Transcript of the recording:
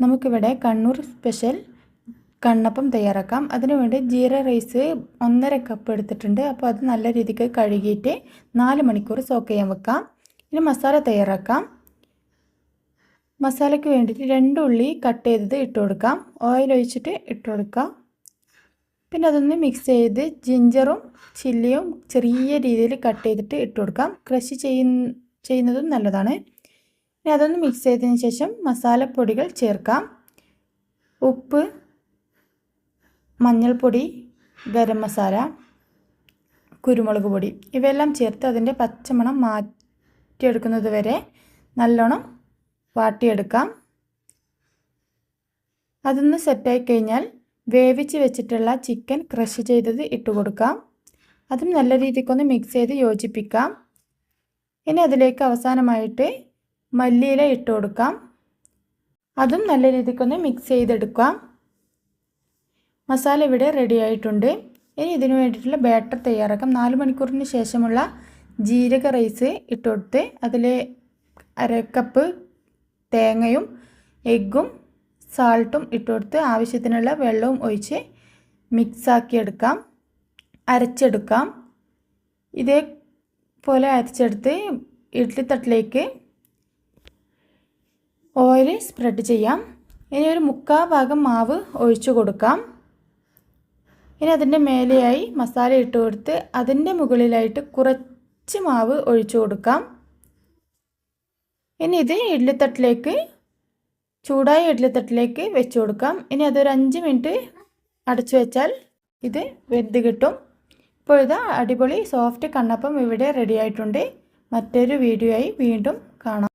നമുക്കിവിടെ കണ്ണൂർ സ്പെഷ്യൽ കണ്ണപ്പം തയ്യാറാക്കാം. അതിനുവേണ്ടി ജീര റൈസ് 1.5 കപ്പ് എടുത്തിട്ടുണ്ട്. അപ്പോൾ അത് നല്ല രീതിക്ക് കഴുകിയിട്ട് 4 മണിക്കൂർ സോക്ക് ചെയ്യാൻ വെക്കാം. ഇനി മസാല തയ്യാറാക്കാം. മസാലയ്ക്ക് വേണ്ടിയിട്ട് 2 ഉള്ളി കട്ട് ചെയ്തത് ഇട്ട് കൊടുക്കാം. ഓയിൽ ഒഴിച്ചിട്ട് ഇട്ട് കൊടുക്കാം. പിന്നെ അതൊന്ന് മിക്സ് ചെയ്ത് ജിഞ്ചറും ചില്ലിയും ചെറിയ രീതിയിൽ കട്ട് ചെയ്തിട്ട് ഇട്ട് കൊടുക്കാം. ക്രഷ് ചെയ്യുന്നതും നല്ലതാണ്. ഇനി അതൊന്ന് മിക്സ് ചെയ്തതിന് ശേഷം മസാലപ്പൊടികൾ ചേർക്കാം. ഉപ്പ്, മഞ്ഞൾപ്പൊടി, ഗരം മസാല, കുരുമുളക് പൊടി ഇവയെല്ലാം ചേർത്ത് അതിൻ്റെ പച്ചമണം മാറ്റിയെടുക്കുന്നത് വരെ നല്ലോണം വാട്ടിയെടുക്കാം. അതൊന്ന് സെറ്റായി കഴിഞ്ഞാൽ വേവിച്ച് വെച്ചിട്ടുള്ള ചിക്കൻ ക്രഷ് ചെയ്തത് ഇട്ട് കൊടുക്കാം. അതും നല്ല രീതിക്കൊന്ന് മിക്സ് ചെയ്ത് യോജിപ്പിക്കാം. ഇനി അതിലേക്ക് അവസാനമായിട്ട് മല്ലിയില ഇട്ട് കൊടുക്കാം. അതും നല്ല രീതിക്കൊന്ന് മിക്സ് ചെയ്തെടുക്കാം. മസാല ഇവിടെ റെഡി ആയിട്ടുണ്ട്. ഇനി ഇതിനു വേണ്ടിയിട്ടുള്ള ബാറ്റർ തയ്യാറാക്കാം. 4 മണിക്കൂറിന് ശേഷമുള്ള ജീരക റൈസ് ഇട്ട് കൊടുത്ത് അതിൽ 1/2 കപ്പ് തേങ്ങയും എഗ്ഗും സാൾട്ടും ഇട്ട് കൊടുത്ത് ആവശ്യത്തിനുള്ള വെള്ളവും ഒഴിച്ച് മിക്സാക്കിയെടുക്കാം, അരച്ചെടുക്കാം. ഇതേപോലെ അരച്ചെടുത്ത് ഇഡ്ഡലിത്തട്ടിലേക്ക് ഓയിൽ സ്പ്രെഡ് ചെയ്യാം. ഇനി ഒരു 1/4 ഭാഗം മാവ് ഒഴിച്ചു കൊടുക്കാം. ഇനി അതിൻ്റെ മേലെയായി മസാല ഇട്ട് കൊടുത്ത് അതിൻ്റെ മുകളിലായിട്ട് കുറച്ച് മാവ് ഒഴിച്ചു കൊടുക്കാം. ഇനി ഇത് ചൂടായ ഇഡ്ഡലിത്തട്ടിലേക്ക് വെച്ച് കൊടുക്കാം. ഇനി അതൊരു 5 മിനിറ്റ് അടച്ചു വെച്ചാൽ ഇത് വെന്ത് കിട്ടും. ഇപ്പോൾ ഇതാ അടിപൊളി സോഫ്റ്റ് കണ്ണപ്പം ഇവിടെ റെഡി ആയിട്ടുണ്ട്. മറ്റൊരു വീഡിയോ ആയി വീണ്ടും കാണാം.